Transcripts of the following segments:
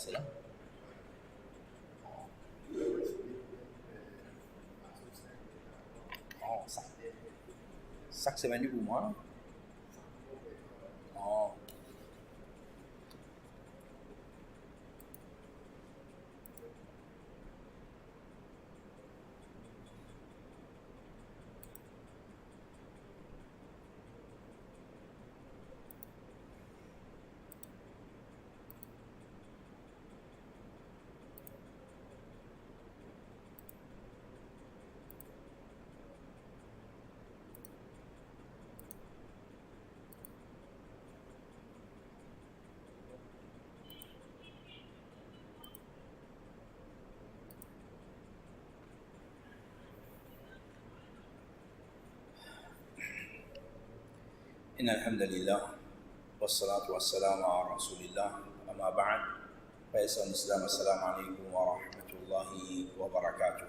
c'est là. Oh, chaque semaine du mois. Oh. إن الحمد لله والصلاة والسلام على رسول الله أما بعد فإسلام الإسلام السلام عليكم ورحمة الله وبركاته.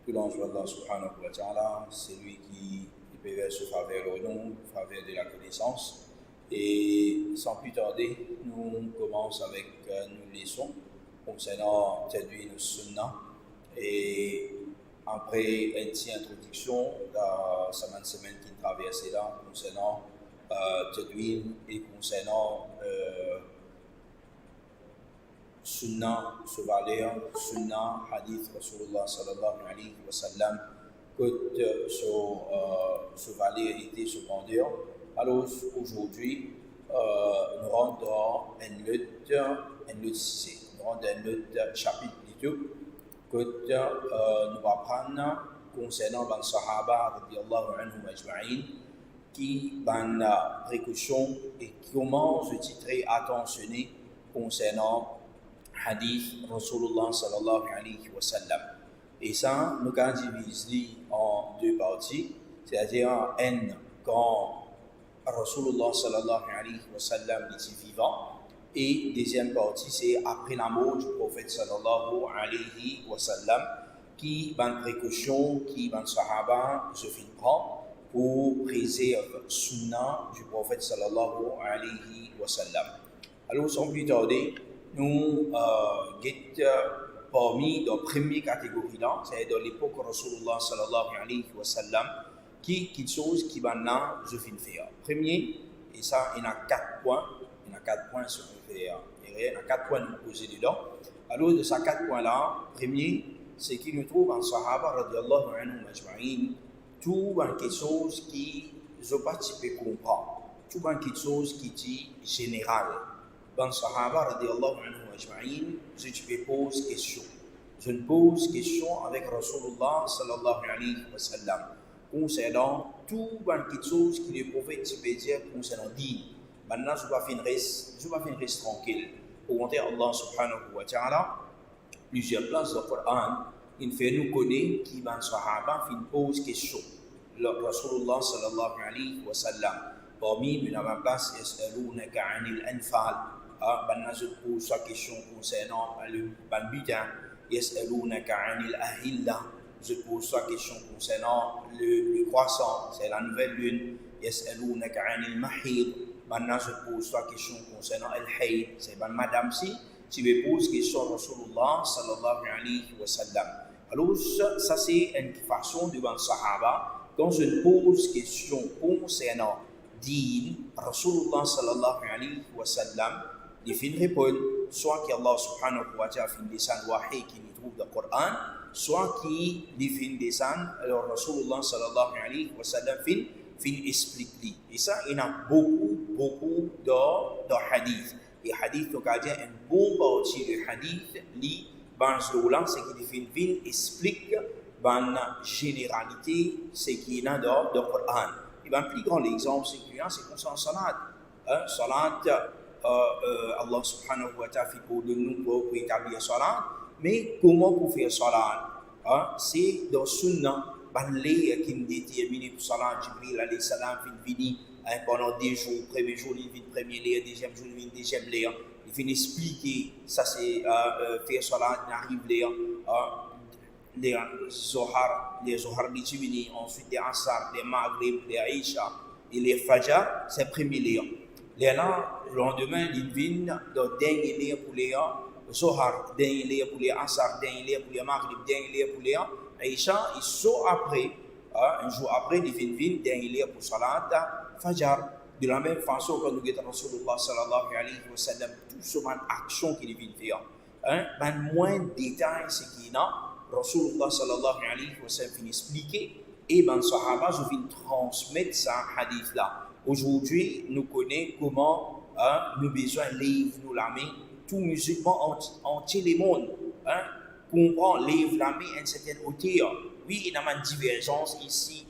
Tout l'ange d'Allah subhanahu wa ta'ala, c'est lui qui déverse faveur au nom, faveur de la connaissance. Et sans plus tarder, nous commençons avec nos leçons concernant Tadwin al-Sunnah. Et après une petite introduction dans cette semaine qui traverse là concernant Tadwin et concernant Sunnah, ce valeur, Sunnah, Hadith, Rasulullah sallallahu alayhi wa sallam, que ce valeur était secondaire. Alors aujourd'hui, nous rentrons dans une lutte 6. Nous rentrons dans un chapitre plutôt que nous allons prendre concernant les Sahaba radiyallahu anhum ajma'in qui ont la précaution et comment se titrer attentionné concernant Hadith Rasulullah sallallahu alayhi wa sallam. Et ça, nous avons divisé en deux parties, c'est-à-dire une quand Rasulullah sallallahu alayhi wa sallam était vivant, et deuxième partie, c'est après la mort du prophète sallallahu alayhi wa sallam, qui ban précaution, qui ban sahaba se fait prendre pour préserver sunnah du prophète sallallahu alayhi wa sallam. Alors, sans plus tarder, nous parmi la première catégorie là, c'est dans l'époque Rasulullah sallallahu alayhi wa sallam, quelque chose qui va là, je viens de faire. Premier, et ça, il y a 4 points. Il y a 4 points sur le faire. Il y a 4 points nous poser dedans. Alors, de ces 4 points-là, premier, c'est qu'il nous trouve en Sahaba radiyallahu anhum ajma'in, tout quelque chose qui ne pas type comprendre. Tout quelque chose qui est général. Dans Sahaba radiyallahu anhum ajma'in, je te pose question. Je me pose question avec Rasulullah sallallahu alayhi wa sallam concernant tout quelque chose qui le prophète peut dire concernant din. Maintenant, je vais finir tranquille. Au contraire, Allah subhanahu wa ta'ala, plusieurs places dans le Coran, il fait nous connaître qui van sahaba fin pose question. Le Rasulullah sallallahu alayhi wa sallam, parmi nous avons place, yas'alunaka 'anil anfal. Maintenant, je pose sa question concernant le butin. Yas'alunaka 'anil ahilla. Je pose sa question concernant le croissant, c'est la nouvelle lune. Yas'alunaka 'anil mahid. Maintenant, je pose la question concernant al-hayd. C'est madame si tu me poses question à Rasulullah sallallahu alayhi wa sallam. Alors, ça c'est une façon de voir Sahaba. Quand je pose question concernant din, Rasulullah sallallahu alayhi wa sallam, il fait une réponse, soit qu'Allah subhanahu wa ta'ala fait une descente wahi qui nous trouve dans le Coran, soit qu'il fait une descente, alors Rasulullah sallallahu alayhi wa sallam fait explique. Et ça, il y a beaucoup de hadith. Et hadith, donc, il y a une bonne partie de hadith, li, là, c'est qu'il explique, la généralité, c'est qu'il y a dans le Coran. Et le plus grand exemple, c'est qu'il y a, c'est concernant salat. Salat, Allah subhanahu wa ta'ala fait pour nous pour établir salat. Mais comment pour faire salat? C'est dans sunnah. Banlé qui me détermine pour salat, Jibril alayhi salam vini pendant 2 jours, premier jour il vient premier lire, deuxième jour il vient deuxième lire, il vient expliquer ça c'est faire salat n'arrive lire les zohar les tibini, ensuite les asar, les maghrib, les aisha et les fajr, c'est premier lire. Les là le lendemain il vient dans dernier lire pour lire Zohar, dernier lire pour les Asar, dernier lire pour les Maghrib, dernier lire pour les Aïcha, et so après, un jour après, il vient dernier lire pour Salat, Fajr. De la même façon, quand nous avons Rasulullah sallallahu alayhi wa sallam, tout ce man action qu'il vient faire, ben moins de détails, c'est qu'il y a, Rasulullah sallallahu alayhi wa sallam finit expliquer, et ben Sahaba, je viens transmettre ce hadith-là. Aujourd'hui, nous connaissons comment nous besoin de lire nous la main, tout musulman entier le monde, comprend, lève la main à une certaine hauteur. Oui, il y a une divergence ici,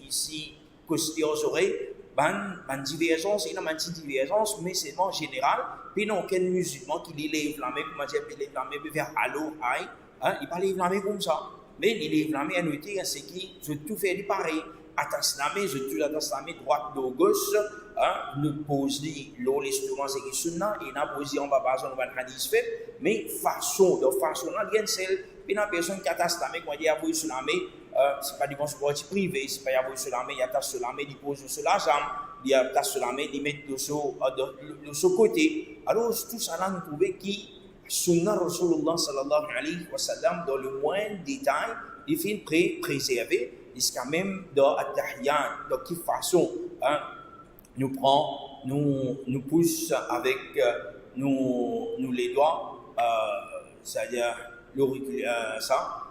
question aurait, une divergence, il y a une petite divergence, mais c'est en général, puis non, aucun musulman qui lève la main, comment dire, il lève la main, puis faire allô, aïe, il ne lève la main comme ça. Mais il lève la main à noter, c'est qui, je tout fais du pareil. Attache la main, je tout attache la main droite de gauche, nous pose l'instrument, c'est qui sunna, et n'a posé en bas, on va le hadith fait, mais de façon là, il y a une seule, puis la personne qui attache la main, quand il y a voulu sur la main, c'est pas du bon sport privé, c'est pas y avoir sur la main, il attache sur la main, il pose sur la jambe, il attache sur la main, il met de ce côté. Alors, tout ça là, nous trouvons qui, sunna Rasulullah sallallahu alayhi wa sallam, dans le moindre détail, il fait préserver, jusqu'à même dans At-Tahiyat, de quelle façon nous pousse avec nous les doigts, c'est-à-dire l'auriculaire, ça.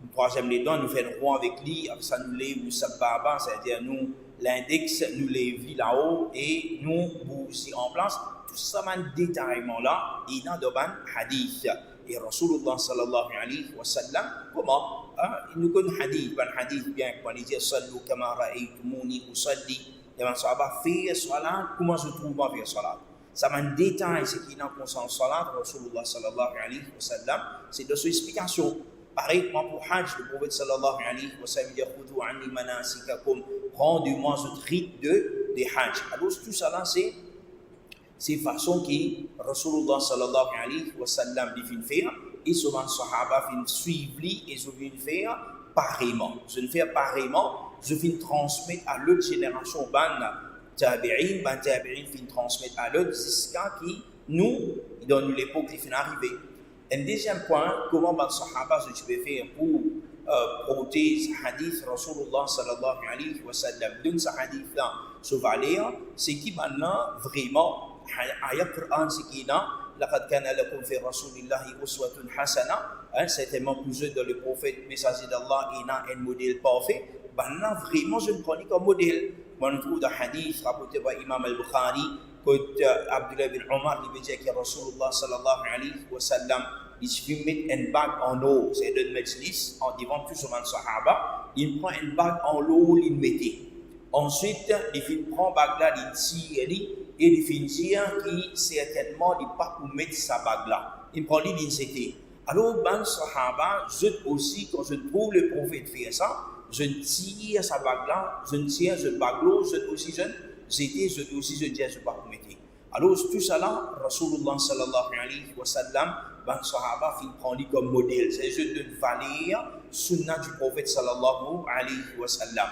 Le troisième, les doigts, nous faisons rond avec lui, après ça nous lève le sababa, c'est-à-dire nous l'index, nous lève là-haut et nous bouger en place. Tout ça, un détaillement là, il y a dans un hadith. Et Rasulullah sallallahu alayhi wa sallam, comment il nous connaît un hadith bien, quand il dit Sallu kama ra'aytumuni usalli, les sahaba fait salat, comment je trouve ma faire salat. Ça m'a un détail, c'est qu'il y a un conscience salat, Rasulullah sallallahu alayhi wa sallam, c'est de son explication. Pareil, pour Hajj, le prophète sallallahu alayhi wa sallam dit Khudhu anni manasikakum, rendez-moi ce rite de Hajj. Alors, tout ça là, c'est façon qui Rasulullah sallallahu alayhi wa sallam dit faire, et souvent sahaba fin suivre et je viens faire pareillement. Je viens faire pareillement, je viens transmettre à l'autre génération tabi'in fin transmettre à l'autre jusqu'à qui nous dans l'époque qui fin arriver. Un deuxième point, comment les sahaba se peux faire pour protéger ce hadith Rasulullah sallallahu alayhi wa sallam donne ce hadith là ce valeur, c'est qui maintenant vraiment ayat Quran c'est qui là laqad kana lakum fi rasulillahi uswatun hasana, certainement vous êtes dans le prophète messager d'Allah il a un modèle parfait. Maintenant vraiment je le prends comme modèle. On trouve dans hadith rapporté par Imam al-Bukhari que Abdullah bin Omar il dit que Rasulullah sallallahu alayhi wa sallam il se met une bague en eau, c'est de majlis en devant tout ce monde sahaba, il prend une bague en eau, il mettait. Ensuite, il prend bague là, il tire et il finit qu'il certainement il pas pour mettre sa bague là. Il prend l'île, il c'était. Alors, ben sahaba, je aussi quand je trouve le prophète faire ça, je tire sa bague là, je tire cette bague là, je aussi je dis je pas pour mettre. Alors, tout ça là, Rasulullah sallallahu alayhi wa sallam, ben sahaba fin prend lui comme modèle. C'est juste de valeur sunnah du prophète sallallahu alayhi wa sallam.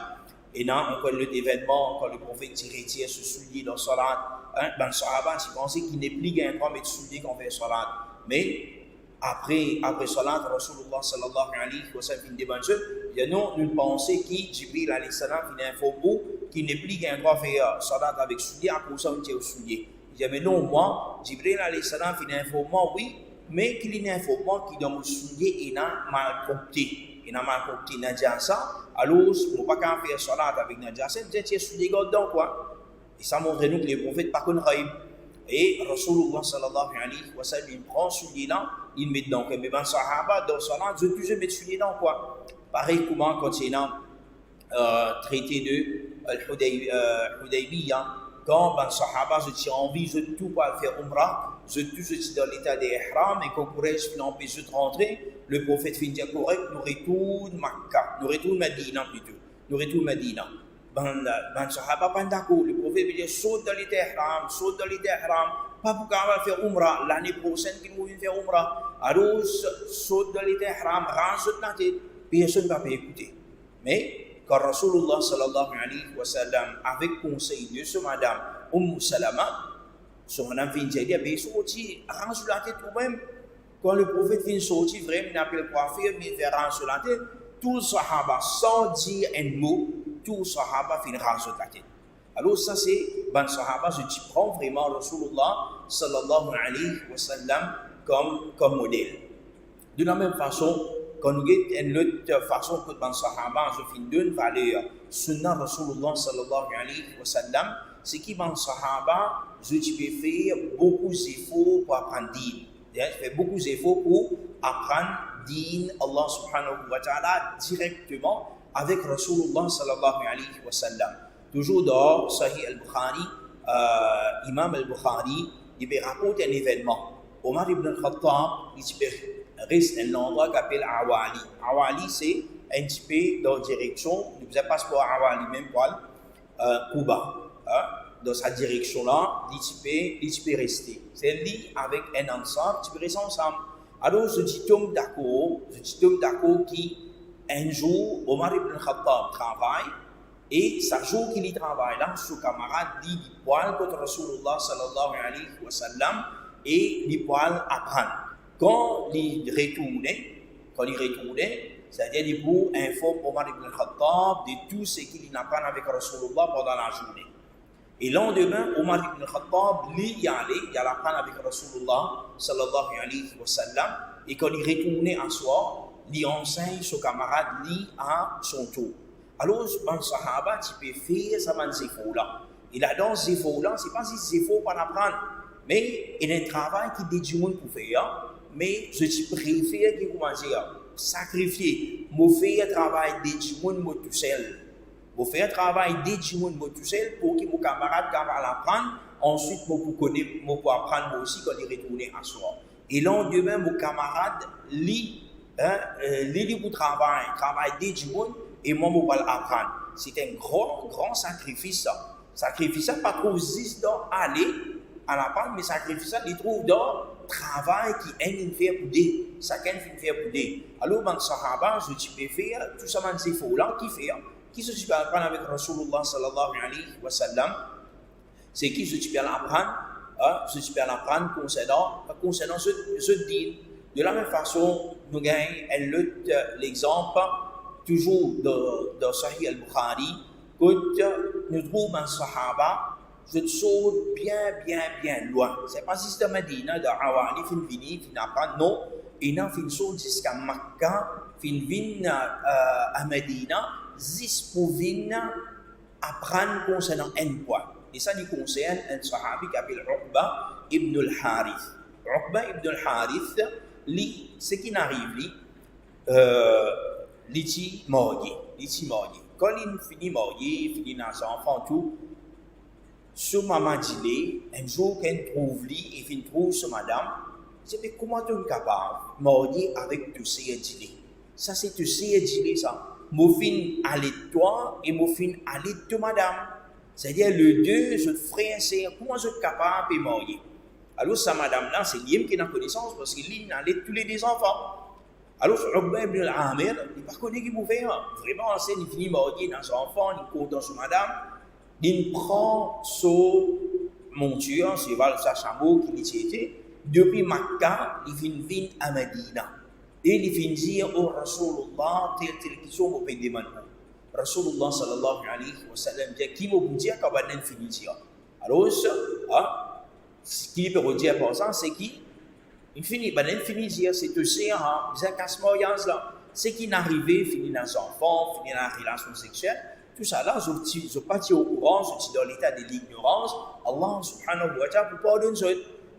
Et là, on connaît l'événement quand le prophète retire ce soulier dans salat. Ben sahaba, si pensait qu'il n'est plus qu'un droit mettre soulier qu'on fait salat. Mais après salat, Rasulullah sallallahu alayhi wa sallam fin des bonnes choses. Il y a nous pensons que Jibril alayhi salam fin info qu'il n'est plus qu'un droit faire salat avec soulier à cause d'un tiers soulier. Il dit mais non, moi, Jibril alayhi salam fin informant, oui, mais qu'il y a un informant qui dans mon soulier il a mal compté. Il a mal compté Nadjasa, alors on ne peut pas faire salat avec Nadjasa, il dit soulier dedans quoi. Et ça montre nous que les prophètes par contre raïb. Et Rasulullah sallallahu alayhi wa sallam, il prend soulier là, il met dedans. Mais ben sahaba dans salat, je toujours mettre soulier dedans quoi. Pareil comment quand c'est dans traité de Al-Hudaybiyah. Quand les sahaba je envie de tout pas faire umrah, je suis dans l'état d'ihram et quand Quraysh finit empêché de rentrer, le prophète finit dire correct, nous retournons Makkah, nous retournons Medina plutôt, nous retournons Medina. Ben sahaba pas d'accord, le prophète dit saute dans l'état d'ihram, pas pour qu'on faire umrah, l'année prochaine qu'il nous faire umrah, alors saute dans l'état d'ihram, rajoute la tête, personne ne va pas écouter. Mais quand Rasulullah sallallahu alayhi wa sallam avec conseil de ce madame Salama, son madame vient dire, mais sorti, arrange la tête toi-même. quand le prophète vient sortir, vraiment, il appelle coiffure, mais faire raser la tête, tout le sahaba, sans dire un mot, tout le sahaba fait raser la tête. Alors ça c'est, ben sahaba, je prends vraiment Rasulullah sallallahu alayhi wa sallam comme modèle. De la même façon, quand nous avons une autre façon que ben sahaba, je finis d'une valeur, sunnah Rasulullah sallallahu alayhi wa sallam, c'est qui ben sahaba, je peux faire beaucoup d'efforts pour apprendre din. Je fais beaucoup d'efforts pour apprendre din Allah subhanahu wa ta'ala directement avec Rasulullah sallallahu alayhi wa sallam. Toujours dans Sahih al-Bukhari, Imam al-Bukhari, il raconte un événement. Omar ibn al-Khattab, il reste un endroit qu'on appelle Awali. Awali, c'est un petit peu dans la direction, il ne passe pas à Awali, même pas Kuba. Dans sa direction-là, il peut rester. C'est lui avec un ansar, il peut rester ensemble. Alors, ce petit homme d'accord qui, un jour, Omar ibn al-Khattab travaille, et chaque jour qu'il y travaille là, son camarade dit il poil contre Rasulullah sallallahu alayhi wa sallam et il poil apprendre. Quand il retournait, c'est-à-dire il pour informer Omar ibn al-Khattab de tout ce qu'il apprend avec Rasulullah pendant la journée. Et le lendemain, Omar ibn al-Khattab, lui, il allait apprendre avec Rasulullah sallallahu alayhi wa sallam et quand il retournait en soir, il enseigne son camarade lui à son tour. Alors, un sahaba, tu peux faire ça dans ces efforts-là. Et là, dans ces efforts-là, ce n'est pas si ces efforts pour apprendre, mais il y a un travail qui dédie pour faire. Mais je préfère que vous sacrifier, me faire un travail dédié tout seul. Me faire un travail dédié tout seul pour que mon camarade capable l'apprendre. Ensuite, je peux apprendre moi aussi quand il retourne à soi. Et le lendemain, mon camarade lit pour travail dédié. Et moi, je vais l'apprendre. C'est un grand sacrifice. Sacrifice, pas trop juste dans aller à l'apprendre, mais sacrifice, il trouve dans le travail qui est fait pour des. Chacun fait pour des. Alors, dans le Sahaba, je peux faire tout ça, dans ces faux-là, qui fait. Qui se peut apprendre avec Rasulullah sallallahu alayhi wa sallam? C'est qui je peux l'apprendre? Je peux l'apprendre concernant ce din. De la même façon, nous gagnons l'exemple. Toujours dans Sahih al-Bukhari, que nous trouvons un sahaba, je saute bien loin. Ce n'est pas si c'est Medina, de Awali, fin apprendre, non. Il a fin saute jusqu'à Makkah, fin à Medina, juste pour venir apprendre concernant un point. Et ça nous concerne un sahabi qui s'appelle Uqba ibn al-Harith. Uqba ibn al-Harith, ce qui n'arrive, Liti marié. Quand il finit marié, il finit dans ses enfants, tout, ce maman dit, un jour qu'elle trouve lui, il trouve ce madame, c'est mais comment tu es capable de marier avec tous ces dîners? Ça, c'est tous ces dîners, ça. Mon fin aller de toi et mon fin aller de madame. C'est-à-dire, le deux, je frère, c'est comment je suis capable de marier? Alors, sa madame-là, c'est lui qui a connaissance parce qu'il a tous les deux enfants. Alors, Uqba ibn al-Amir, il n'a pas connu qu'il pouvait faire. Vraiment, il finit marié dans son enfant, il compte dans son madame, il prend son monture, sa chameau qu'il était, depuis Makkah, il vient à Medina. Et il vient dire au Rasulullah, tel qu'ils sont au pays de Manou. Rasulullah sallallahu alayhi wa sallam dit, qui m'a dit qu'il va finir. Alors, ce qu'il peut dire pour ça, c'est qui? Il finit dire, c'est aussi un casse-moi là. Ce qui n'est arrivé, finit dans les enfants, finit dans la relation sexuelle, tout ça là, je ne suis pas au courant, je suis dans l'état de l'ignorance. Allah subhanahu wa ta'ala peut pas donner ça.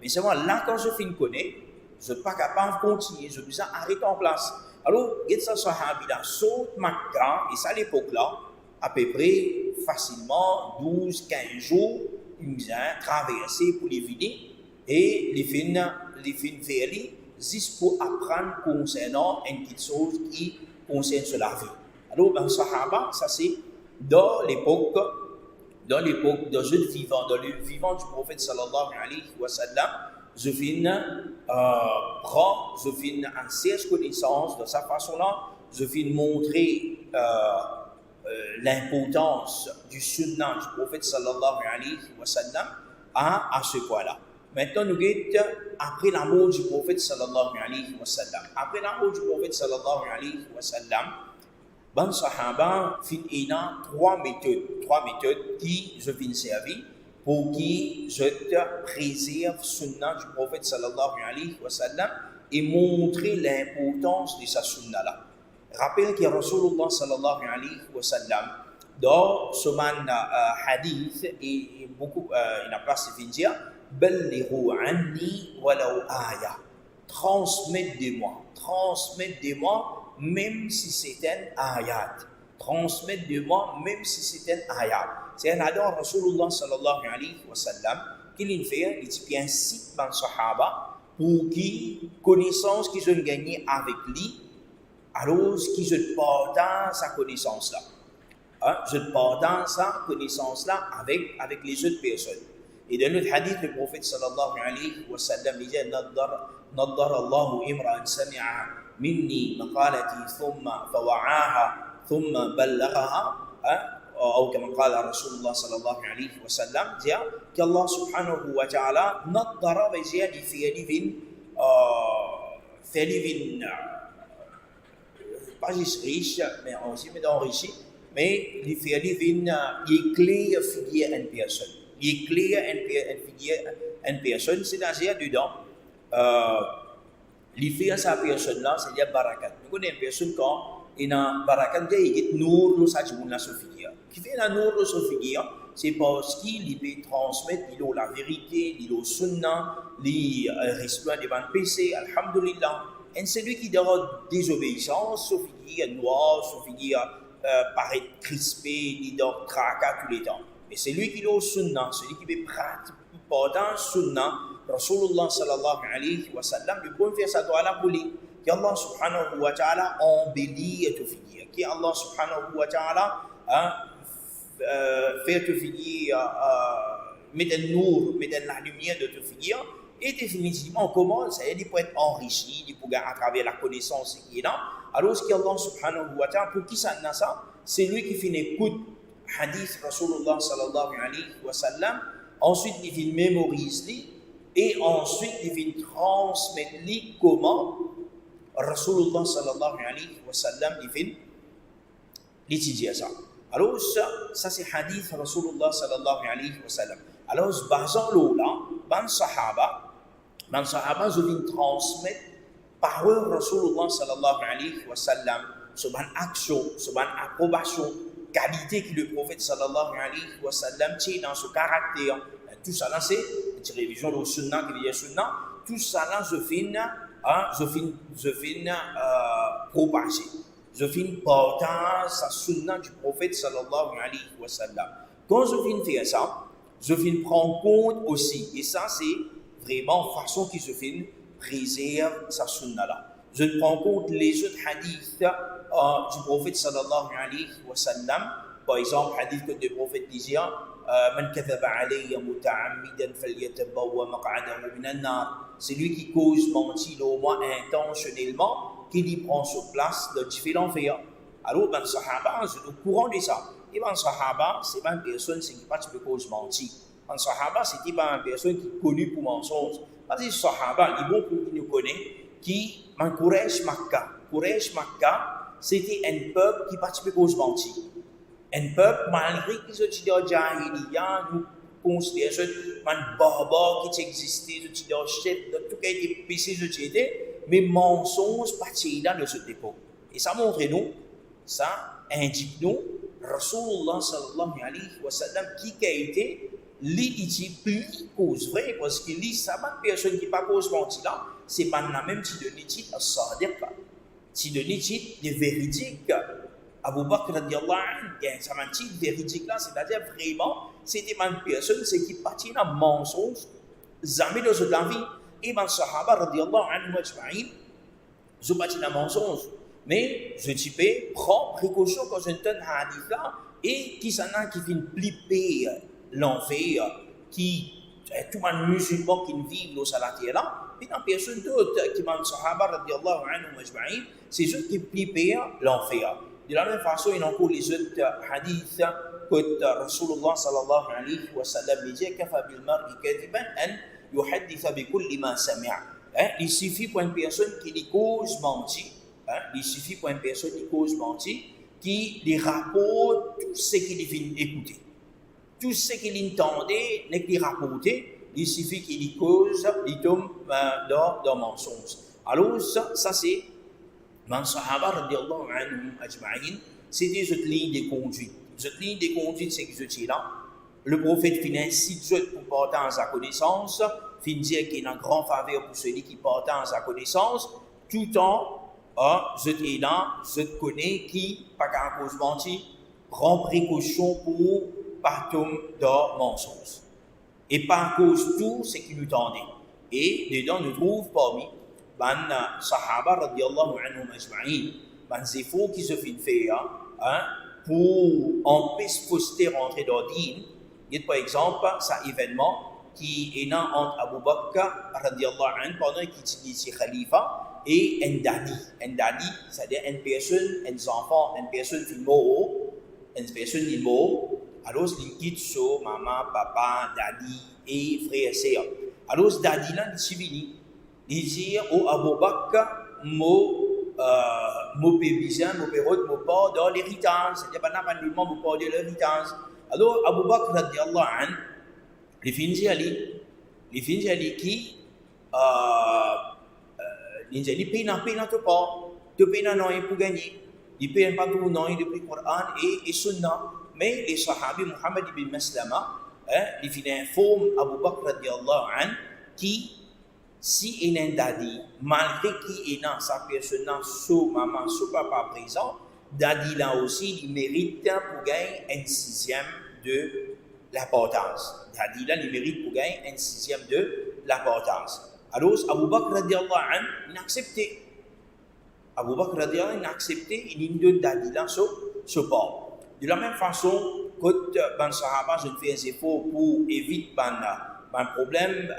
Mais c'est moi, là, quand je finis de connaître, je ne suis pas capable de continuer, je dois arrêter en place. Alors, il y a ça, sahabi là, saute Makkah, et ça à l'époque là, à peu près facilement 12-15 jours, il vient traverser pour les vider, et les fins faire juste pour apprendre concernant une petite chose qui concerne la vie. Alors, dans le Sahaba, ça c'est dans l'époque de le vivant du prophète sallallahu alayhi wa sallam, je viens en sérieuse connaissance de sa façon-là, je viens montrer l'importance du sunnah du prophète sallallahu alayhi wa sallam à ce point-là. Maintenant, nous guettons après la mort du prophète sallallahu alayhi wa sallam. Après la mort du prophète sallallahu alayhi wa sallam, ben sahaba fin ina trois méthodes qui je viens servir pour qui je te préserve sunnah du prophète sallallahu alayhi wa sallam et montrer l'importance de sa sunnah là. Rappelle que Rasulullah sallallahu alayhi wa sallam dans ce hadith et beaucoup il a place de dire ballighu anni walau aya, transmettre de moi même si c'est un ayat, transmettre de moi même si c'est un ayat. C'est un adon Rasulullah sallallahu alayhi wa sallam qu'il fait, il dit un site dans sahaba pour qui connaissance qu'ils ont gagné avec lui, alors qu'ils ont partage sa connaissance là. Je partage sa connaissance là avec les autres personnes. Et dans notre hadith, le prophète sallallahu alayhi wa sallam dit Naddar Allahu imra'an sami'a minni maqalati thumma fawa'aha thumma ballaghaha أو كما قال رسول الله صلى الله عليه وسلم dire qu'Allah subhanahu wa ta'ala نضر بزيادة في pas juste riche mais aussi mais enrichi mais il fait éclaire figure une personne. Il éclaire une personne, c'est-à-dire dedans il fait sa personne là, c'est-à-dire barakat. Nous connaissons une personne quand il a barakat, il est nour le sajmoun la figure. Qui fait la nour le figure, c'est parce qu'il peut transmettre la vérité, il sunnah, il respect devant le PC, alhamdulillah. Et celui qui donne désobéissance, ce figure noir, ce figure paraît crispé, il donne tracas tous les temps. Mais c'est lui qui donne sunnah, celui qui peut pratiquer pendant sunnah, Rasulullah sallallahu alayhi wa sallam, le bon faire sa doigt là pour lui. qu'Allah subhanahu wa ta'ala embellit te figure, qu'Allah subhanahu wa ta'ala fait te figure, met un nour, met la lumière de te figure, et définitivement comment ça il peut être enrichi, il peut à travers la connaissance qui est là. Alors ce qu'Allah subhanahu wa ta'ala, pour qui ça n'a ça, c'est lui qui fait une écoute hadith Rasulullah sallallahu alayhi wa sallam, ensuite il fait mémorise lui, et ensuite il fait transmettre lui comment Rasulullah sallallahu alayhi wa sallam il fait l'étudier ça. Alors ça c'est hadith Rasulullah sallallahu alayhi wa sallam. Alors basant là, ban sahaba je viens transmettre parole Rasulullah sallallahu alayhi wa sallam, sur ban action, sur ban approbation, qualité que le prophète sallallahu alayhi wa sallam tient dans son caractère. Tout ça là c'est une révision de sunnah qui est sunnah. Tout ça là je viens propager. Je viens porter sa sunnah du prophète sallallahu alayhi wa sallam. Quand je viens faire ça, je viens prendre compte aussi, et ça c'est vraiment façon qui se fait préserve sa sunnah là. Je prends compte les autres hadiths du prophète sallallahu alayhi wa sallam. Par exemple, hadith que le prophète disait Man kathaba alayya muta'ammidan falyatabawwa maq'adahu minan nar. C'est lui qui cause mentir au moins intentionnellement, qui lui prend sur place de différents faits. Alors, ben sahaba, c'est au courant de ça. Et ben sahaba, c'est pas une personne qui ne peut cause mentir. Ben sahaba, c'est pas une personne qui est connue pour mensonge. Parce que sahaba, il est bon pour qui nous connaît, qui, ben Quraysh Makkah, c'était un peuple qui participait cause mentir. Un peuple, malgré qu'ils ont été en Jahiliya, nous considérons un barbare qui existait, ils ont été en chef, tout qui a été péché, ils ont été, mais mensonges partis là de ce dépôt. Et ça montre nous, ça indique nous, Rasulullah sallallahu alayhi wa sallam, qui a été l'idée plus cause vraie, parce que lui, ça va personne qui pas cause mentir là, c'est pas la même qui donne titre à Sadiq, qui donne titre de véridique. Abu Bakr radiallahu anhu, ça m'a dit véridique là, c'est-à-dire vraiment, c'était une personne qui partit dans mensonge, jamais dans la vie. Et les Sahaba radiallahu anhu ajma'in, je partis dans mensonge. Mais je dis, prends précaution quand je donne un hadith là, et qui s'en a qui fait flipper l'enfer, qui tout le monde musulman qui vit dans la terre là, et dans personne d'autre qui m'a dit Sahaba radiallahu anhu ajma'in, c'est ceux qui flippent l'enfer. De la même façon, il y a encore les autres hadiths que Rasulullah sallallahu alayhi wa sallam dit Kafa bil mar'i kadiban an يحدث بكل ما سمع. Il suffit pour une personne qui lui cause mentir, il suffit pour une personne qui cause mentir, qui lui rapporte tout ce qu'il vient écouter. Tout ce qu'il entendait, n'est qu'il rapportait, il suffit qu'il lui cause, il tombe dans mensonge. Alors ça c'est من Sahaba radiallahu anhum ajma'in, c'était cette ligne de conduite. Cette ligne de conduite, c'est que je là. Le prophète finit ainsi pour porter à sa connaissance, finit dire qu'il y a une grande faveur pour celui qui porte à sa connaissance, tout en je là, je connais qui, pas qu'à cause mentir, prend précaution pour pas tomber dans mensonge. Et par cause tout ce qui nous tendait. Et dedans, nous trouvons parmi les Sahaba radiallahu anhum ajma'in, les efforts qui se font faire pour empêcher poster rentrer dans le din. Par exemple, cet événement qui est né entre Abu Bakr radiallahu anhu pendant qu'il était khalifa et un dadi. Un dadi, c'est-à-dire une personne, un enfant, une personne qui est mort. Alors, il quitte sur maman, papa, dadi et frère et sœur. Alors, ce dadi-là, il s'est venu. Il dit, oh Abu Bakr, mon pébisan, mon pérode, mon part dans l'héritage. C'est-à-dire, pas mon part de l'héritage. Alors, Abu Bakr, radiallahu anhu, il finit ali qui, il dit, paye notre part, tu payes notre pour gagner. Il paye pas tout non, depuis le Coran et Sunnah. Mais les Sahabi Muhammad ibn Maslama, il finit informe Abu Bakr radiallahu anhu qui, si il est dadi, malgré qu'il est dans sa personne, son maman, son papa présent, dadi là aussi, il mérite pour gagner un sixième de l'importance. Dadi là, il mérite pour gagner un sixième de l'importance. Alors, Abu Bakr radiallahu anhu, il a accepté. Abu Bakr radiallahu anhu, il a accepté, il donne dadi là ce part. De la même façon, quand les Sahaba ont fait des efforts pour éviter un problème,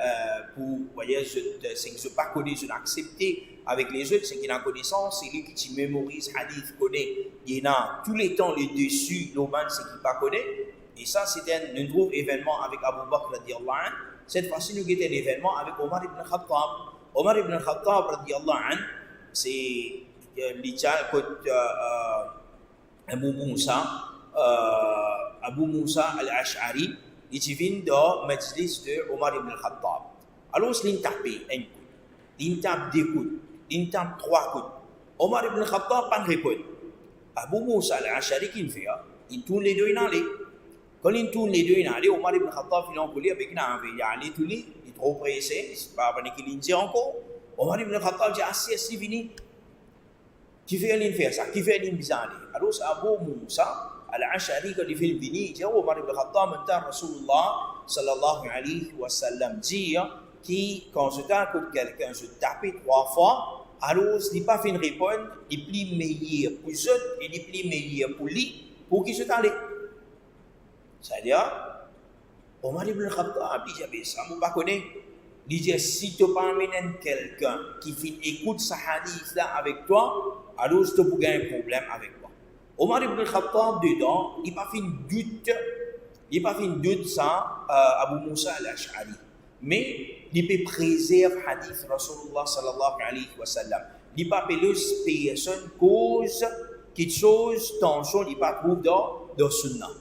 pour voyez, c'est que je ne pas connais, je l'accepter avec les autres, c'est qu'il a connaissance, c'est lui qui mémorise hadith, connaît, il y a tous les temps les dessus, l'oman, c'est qu'il ne pas connaît. Et ça, c'était un nouveau événement avec Abu Bakr radiallahu anhu. Cette fois-ci, nous avons un événement avec Omar ibn Khattab. Omar ibn Khattab radiallahu anhu, c'est l'État quand Abu Musa al-Ash'ari, il vient dans le majlis de Omar ibn Khattab. Alors, il tape un coup, il tape deux coups, il tape trois coups. Omar ibn Khattab pas de réponse. Abu Musa al-Ash'ari, qui fait, il tourne les deux dans les. Quand il tourne les deux dans les, Omar ibn Khattab, il encoule avec une envie. Il est trop pressé, il ne pas qu'il dit encore. Omar ibn Khattab dit, assez, vini. Qui fait une faire ça? Qui fait une bizarre? Alors, Abu Musa al-Ash'ari, quand il fait le vini, il dit, Omar ibn Khattab, maintenant, Rasulullah sallallahu alayhi wa sallam, dit, qui, quand je tape quelqu'un, je tape trois fois, alors, il n'a pas fait une réponse, il est plus meilleur pour eux, et il est plus meilleur pour lui, pour qu'il se t'allait. C'est-à-dire, Omar ibn Khattab, il dit, ça, je ne connais pas. Il dit, si tu amènes quelqu'un qui écoute ce hadith-là avec toi, alors tu peux gagner un problème avec toi. Omar ibn Khattab, dedans, il n'a pas fait une doute ça, Abu Musa al-Ash'ari. Mais il peut préserver le hadith Rasulullah sallallahu alayhi wa sallam. Il n'a pas fait les personnes cause quelque chose, tension, il n'a pas trouvé dans le sunnah.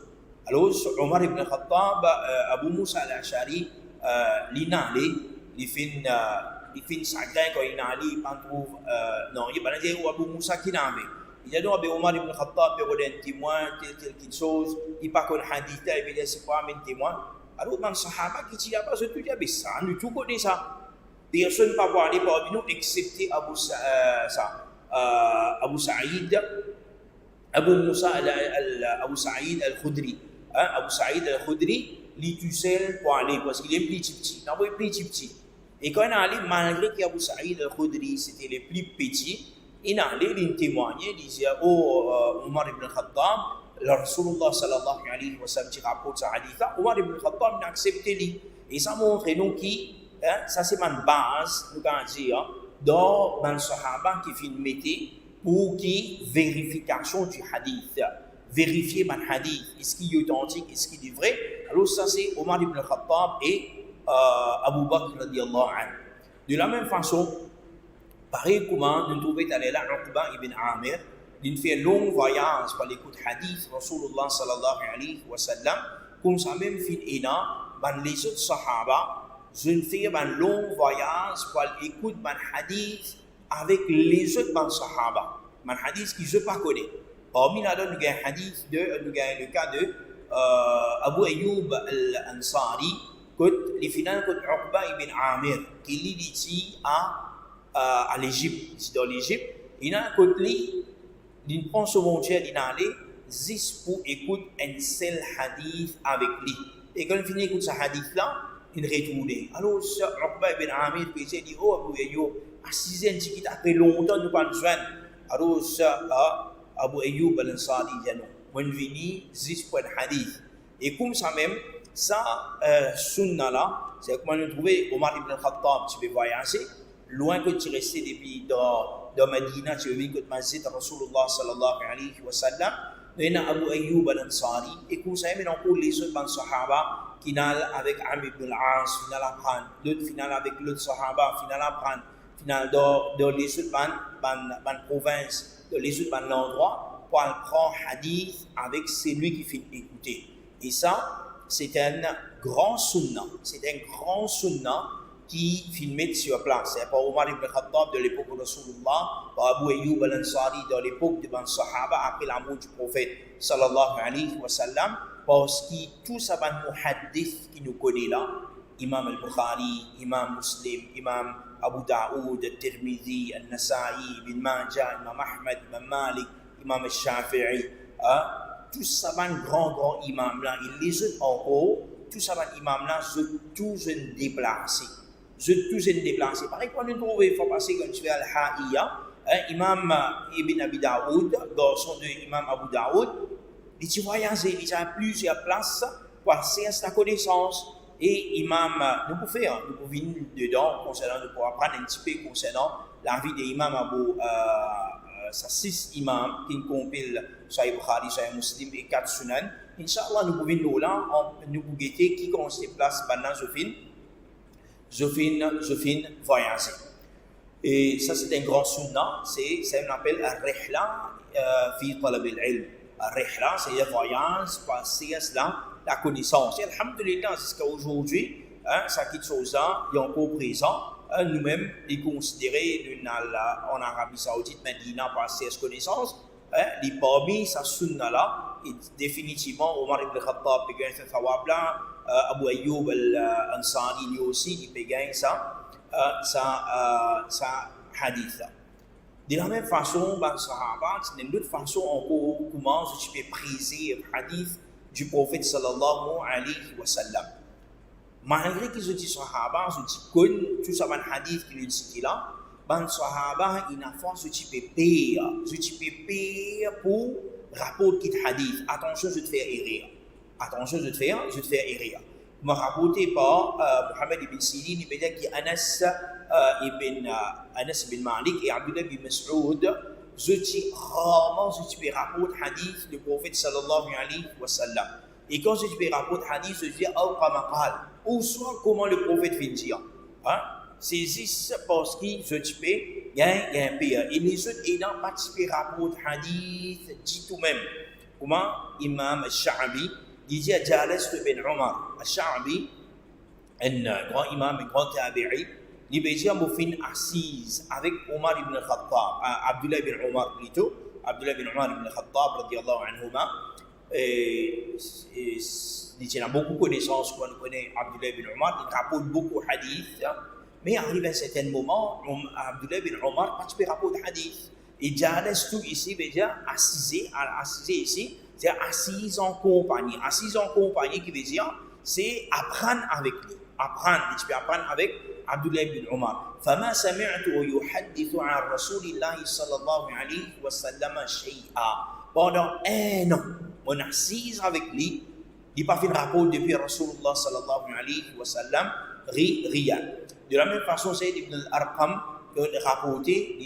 Alors, Omar ibn Khattab, Abu Musa al-Ash'ari, il fait sacré quand il a allé, il ne trouve, non, il va dire Abu Musa qui n'a pas. Il a dit Omar ibn Khattab, il a un témoin, quelque chose, il n'a pas qu'un hadith, il va dire c'est quoi un témoin. Alors, les Sahaba qui disent pas ce truc, ça, nous tout connaissons ça. Personne ne peut pas aller parmi nous excepté Abu Sa'id, Abu Musa Abu Sa'id al-Khudri. Abu Sa'id al-Khudri, il est tout seul pour aller parce qu'il est petit. Il est plus petit. Et quand il est allé, malgré qu'Abu Sa'id al-Khudri c'était le plus petit, il est allé, il témoignait, il disait, Omar ibn Khattab, le Rasulullah sallallahu alayhi wa sallam qui rapporte sa hadith, Omar ibn Khattab n'a accepté lui. Et ça montre nous qui, ça c'est ma base, nous allons dire, dans le Sahaba qui fait une métier pour qui vérification du hadith. Vérifier mon hadith, est-ce qu'il est authentique, est-ce qu'il est vrai. Alors ça c'est Omar ibn Khattab et Abu Bakr radiallahu anhu. De la même façon, pareil comment nous trouvons d'aller là Uqba ibn Amir, il fait un long voyage par l'écoute hadith Rasulullah sallallahu alayhi wa sallam, comme ça même fin ina, ban les autres sahaba, je fais un long voyage par l'écoute ban hadith avec les autres ban sahaba, ban hadith qui je pas connais. Parmi là nous gagne hadith de, nous gagne le cas de Abu Ayyub al-Ansari, que les finales que Uqba ibn Amir, qui lit ici à l'Égypte, ici dans l'Égypte, il a un côté, il prend ce montier, il a allé, juste pour écouter un seul hadith avec lui. Et quand il finit d'écouter ce hadith-là, il retourne. Alors, Uqba ibn Amir, il dit, oh Abu Ayyub, à 6 ans, qui t'a fait longtemps, nous pas besoin. Alors, Abu Ayyub al-Ansari dit, non, moi je viens juste pour un hadith. Et comme ça même, ça, sunna-là, c'est comment nous trouvons Omar ibn al-Khattab, tu peux voyager, loin que tu restes depuis dans Medina, tu veux venir que tu masjid Rasulullah sallallahu alayhi wa sallam, il y a Abu Ayyub al-Ansari, et comme ça, il y a encore les autres sahaba qui n'allent avec Amr ibn al-As, qui n'allent apprendre, d'autres qui n'allent avec l'autre sahaba, qui n'allent apprendre, qui n'allent dans les autres provinces, dans les autres endroits, pour prendre hadith avec celui qui fait écouter. Et ça, c'est un grand sunnah. C'est un grand sunnah qui filmait sur place. C'est pas Omar ibn Khattab de l'époque de Rasulullah, pas Abu Ayyub al-Ansari de l'époque de Ban Sahaba après la mort du prophète sallallahu alayhi wa sallam, parce que tout ça va muhaddith qui nous connaît là, Imam al-Bukhari, Imam Muslim, Imam Abu Daoud, Tirmidhi, Al-Nasa'i, Ibn Majah, Imam Ahmad, Imam Malik, Imam al-Shafi'i, tout ça va grand imam là, il les autres en haut, tout ça va imam là, je tous un déplacé. Pareil, quand nous trouvons, il faut passer quand tu fais Al-Ha'iyya, Imam Ibn Abi Daoud, garçon de Imam Abu Daoud, il voyage, il a plusieurs places pour passer à sa connaissance. Et Imam, nous pouvons faire, nous pouvons venir dedans, concernant, nous pouvons apprendre un petit peu concernant la vie de Imam Abu, ça 6 imams qui compilent Sahih Bukhari, Sahih Muslim et 4 Sunan. Inch'Allah, nous pouvons nous là, nous pouvons guetter qui commence ses places maintenant, je finis voyager. Et ça, c'est un grand sunnah, c'est ce qu'on appelle Ar-Rihla fi Talab al-Ilm. Ar-Rihla, c'est un voyage, passer à cela, la connaissance. Et alhamdulillah, jusqu'à aujourd'hui, ça quitte chose-là, il est encore présent. Nous-mêmes, les considérer en Arabie Saoudite, Medina, par ces connaissances, les parmi sa sunna-là, et définitivement, Omar ibn Khattab peut gagner ce thawab-là, Abu Ayyub al-Ansari lui aussi, il peut gagner ça hadith-là. De la même façon, dans le Sahaba, c'est une autre façon encore comment tu peux priser le hadith du prophète sallallahu alayhi wa sallam. Malgré qu'ils ont dit Sahaba, ils ont dit que tout ça, un hadith qui est cité là, les Sahaba, ils n'ont pas ce type de payer pour rapporter qui hadith. Attention, je te fais errer. Je me rapporté par Mohammed ibn Sirin, il veut dire que Anas ibn Malik et Abdullah ibn Mas'ud, je dis rarement ce type de rapport hadith du prophète sallallahu alayhi wa sallam. Et quand je dis rapport hadith, je dis ou soit comment le prophète fait dire. C'est juste parce que je dis il y a un pays. Et les autres ayant participé rapport hadith, dit tout même. Comment Imam al-Sha'bi disait Jalas ibn Omar. Al-Sha'bi, un grand imam, un grand tabi'i, il veut dire qu'il fait assise avec Omar ibn Khattab, Abdullah ibn Omar plutôt, Abdullah ibn Omar ibn Khattab, radiallahu anhuma. Il a beaucoup de connaissances quand on connaît Abdullah ibn Omar, il rapporte beaucoup de hadith, mais arrive à un certain moment, Abdullah ibn Omar pas de rapport de hadith. Et Jalas tout ici veut dire assisé ici, c'est assise en compagnie. Assise en compagnie qui veut dire, c'est apprendre avec lui. Tu peux apprendre avec Abdullah ibn Omar. فما سمعته يحدث عن رسول الله صلى الله عليه وسلم شيئا. Pendant un an, on assise avec lui. Il n'a pas fait de rapport depuis Rasulullah sallallahu alayhi wa sallam, rien. De la même façon, Sayyid ibn al-Arqam, rapporté,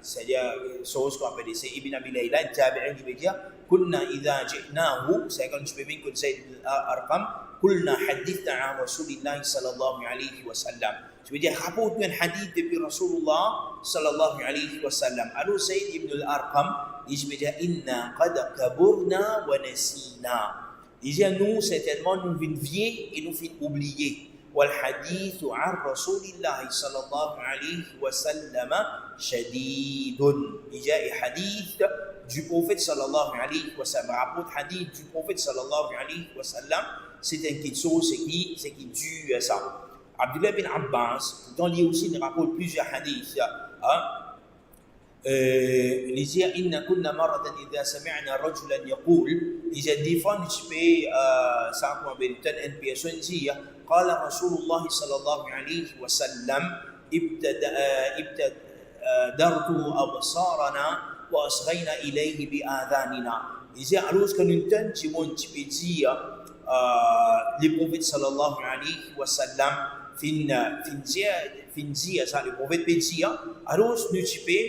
c'est-à-dire, chose qu'on appelle, c'est Ibn Abi Layla, un tabi'in qui veut dire, Kunna idha ji'nahu, c'est quand tu peux bien que Zayd ibn Arqam, Kulna hadithna an Rasulillah sallallahu alayhi wa sallam. Je veux dire, rapporte un hadith depuis Rasulullah sallallahu alayhi wa sallam. Alors, Zayd ibn al-Arqam, il veut dire, Inna qad kaburna wa nasina. Il dit, nous, certainement, nous venons vieux et nous venons oublier. والحديث عن رسول الله صلى الله عليه وسلم شديد. Il y a un hadith du prophète sallallahu alayhi wa sallam. Rapport hadith du prophète sallallahu alayhi wa sallam, c'est quelque chose c'est qui dure ça. Abdullah bin Abbas, pourtant il y a aussi des rapports plusieurs hadiths. Il dit inna kunna maratan idha sami'na rajulan yaqul, il dit des fois nous peux ça qu'on appelle une personne dit قال رسول الله صلى الله عليه وسلم ابتدرت أبصارنا وأصغينا إليه بآذاننا. Il dit alors que nous entendons tu peux dire le prophète صلى الله عليه وسلم fin dire ça le prophète peut dire alors nous tu peux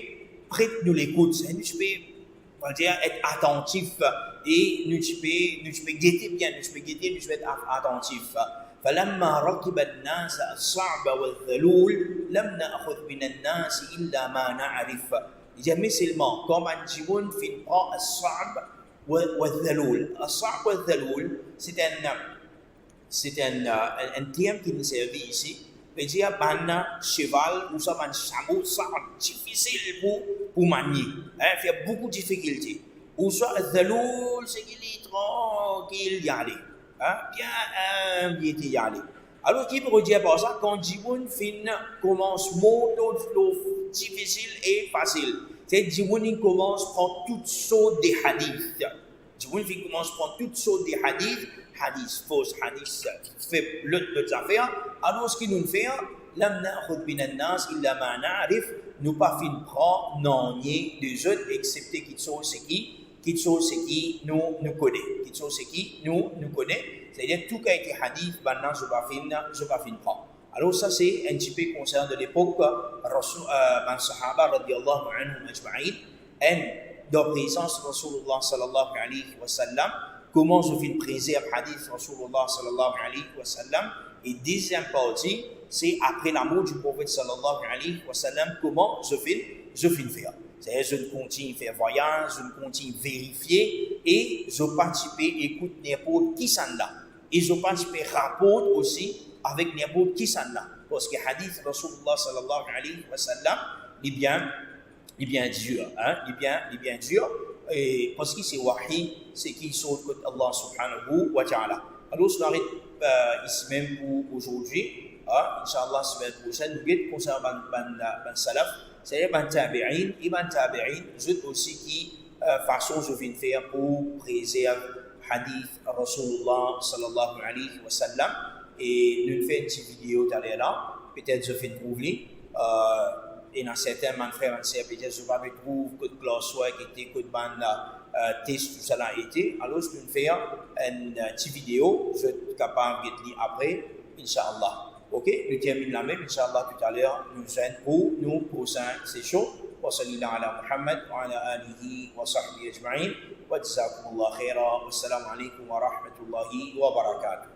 prête nous l'écoute nous tu peux dire être attentif et nous tu peux guetter bien nous tu peux être attentif. فلما ركب الناس الصعب والذلول لم نأخذ من الناس إلا ما نعرف. جميع سلمان كما نجيبون في القاء الصعب والذلول. الصعب والذلول c'est un terme qui nous servait ici. veut dire un cheval ou ça un chameau difficile pour manier, fait beaucoup de difficultés. Ou soit الذلول c'est qu'il est tranquille y aller. Bien y aller. Alors, qui peut dire par ça, quand Djiboun commence monter flow difficile et facile, c'est Djiboun commence à prendre toutes sortes de hadiths. Djiboun commence à prendre toutes sortes de hadiths, hadiths fausses, hadiths fait l'autre affaire. Alors, ce qu'il nous fait, لم نأخذ من الناس إلا ما نعرف, nous pas fin prendre non ni des autres, excepté qu'ils sont ce qui nous connaît. C'est-à-dire tout qui a été hadith, maintenant je ne pas fin prendre. Alors ça c'est un petit peu concernant de l'époque, man sahaba radiyallahu anhum ajma'in, et dans la présence de Rasulullah sallallahu alayhi wa sallam, comment je fais préserver hadith Rasulullah sallallahu alayhi wa sallam, et deuxième partie, c'est après la mort du prophète sallallahu alayhi wa sallam, comment je fais faire. C'est-à-dire, je continue à faire voyage, je continue à vérifier et je participe, écoute n'importe qui s'en là. Et je participe, rapporte aussi avec n'importe qui s'en là. Parce que le hadith Rasulullah sallallahu alayhi wa sallam, il est bien dur. Il est bien dur. Et parce que c'est wahi, c'est qui sort de Allah subhanahu wa ta'ala. Alors, je m'arrête ici même pour aujourd'hui. Inch'Allah, semaine prochaine, nous allons concerner ban salaf. C'est-à-dire ban tabi'in, je aussi qui façon je viens de faire pour préserver hadith Rasulullah sallallahu alayhi wa sallam. Et nous faisons une petite vidéo derrière là, peut-être je fais trouver. Et dans certains frères et sœurs, peut-être je vais trouver que de classe qui était, que de ban test, tout ça a été. Alors je vais faire une petite vidéo, je suis capable de lire après, Inch'Allah. Ok, nous terminons la même, Inch'Allah, tout à l'heure, nous sommes pour nous prochaines sessions. Wa sallallahu ala Muhammad wa ala alihi wa sahbihi ajma'in. Wa jazakumullah khaira. Wassalamu alaikum wa rahmatullahi wa barakatuh.